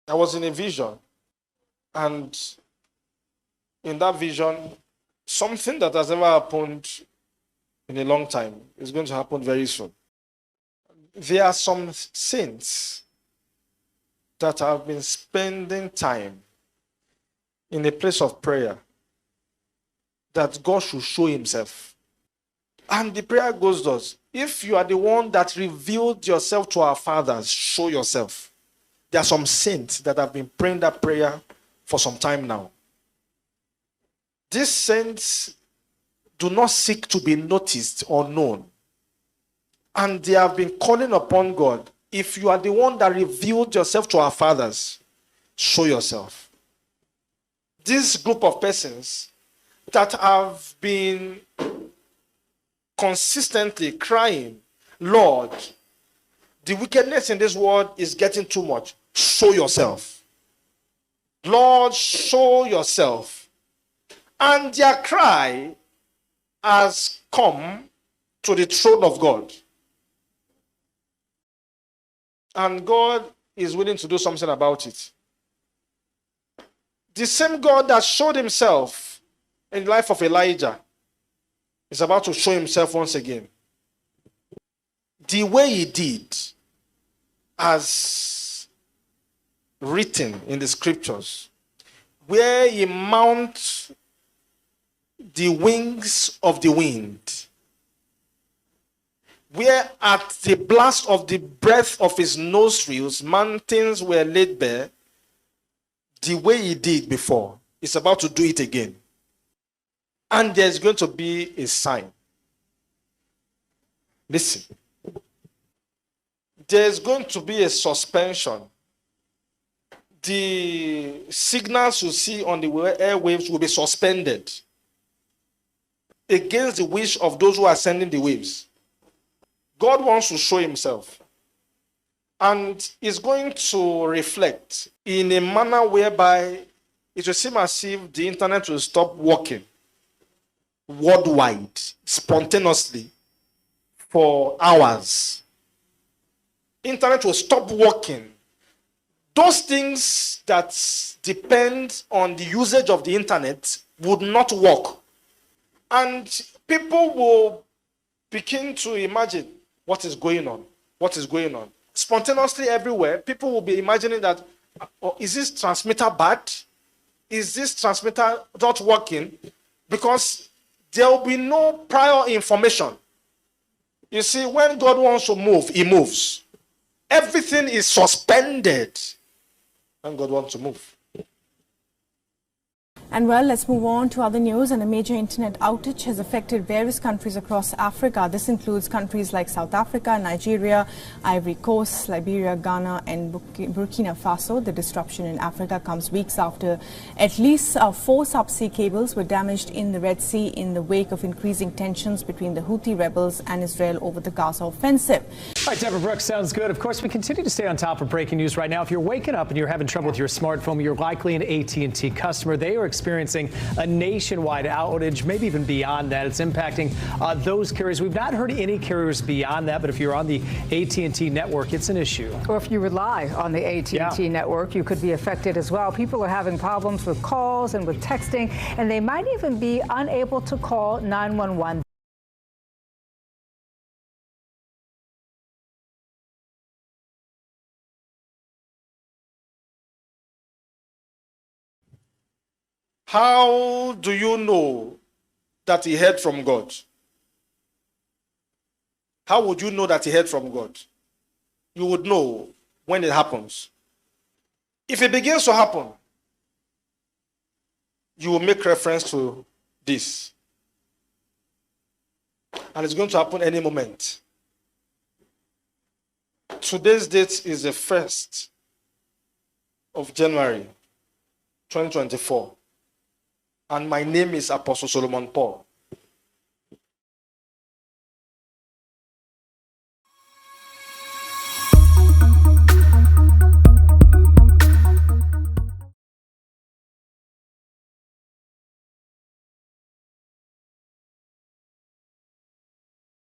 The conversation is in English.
I was in a vision, and in that vision, something that has never happened in a long time is going to happen very soon. There are some saints that have been spending time in a place of prayer that God should show himself. And the prayer goes thus: if you are the one that revealed yourself to our fathers, show yourself. There are some saints that have been praying that prayer for some time now. These saints do not seek to be noticed or known. And they have been calling upon God. If you are the one that revealed yourself to our fathers, show yourself. This group of persons that have been consistently crying, Lord, the wickedness in this world is getting too much. Show yourself. Lord, show yourself. And their cry has come to the throne of God. And God is willing to do something about it. The same God that showed himself in the life of Elijah is about to show himself once again. The way he did, as written in the scriptures, where he mounts the wings of the wind, where at the blast of the breath of his nostrils, mountains were laid bare. The way he did before, he's about to do it again. And there's going to be a sign. Listen. There's going to be a suspension. The signals you see on the airwaves will be suspended against the wish of those who are sending the waves. God wants to show himself. And is going to reflect in a manner whereby it will seem as if the internet will stop working worldwide, spontaneously, for hours. Internet will stop working. Those things that depend on the usage of the internet would not work. And people will begin to imagine what is going on. What is going on? Spontaneously everywhere, people will be imagining that, is this transmitter bad? Is this transmitter not working? Because there will be no prior information. You see, when God wants to move, he moves. Everything is suspended when God wants to move. And well, let's move on to other news. And a major internet outage has affected various countries across Africa. This includes countries like South Africa, Nigeria, Ivory Coast, Liberia, Ghana, and Burkina Faso. The disruption in Africa comes weeks after at least 4 subsea cables were damaged in the Red Sea in the wake of increasing tensions between the Houthi rebels and Israel over the Gaza offensive. All right, Deborah Brooks, sounds good. Of course, we continue to stay on top of breaking news right now. If you're waking up and you're having trouble with your smartphone, you're likely an AT&T customer. They are experiencing a nationwide outage, maybe even beyond that. It's impacting those carriers. We've not heard any carriers beyond that, but if you're on the AT&T network, it's an issue. Or if you rely on the AT&T network, you could be affected as well. People are having problems with calls and with texting, and they might even be unable to call 911. How do you know that he heard from God? How would you know that he heard from God? You would know when it happens. If it begins to happen, you will make reference to this. And it's going to happen any moment. Today's date is the 1st of January, 2024. And my name is Apostle Solomon Paul.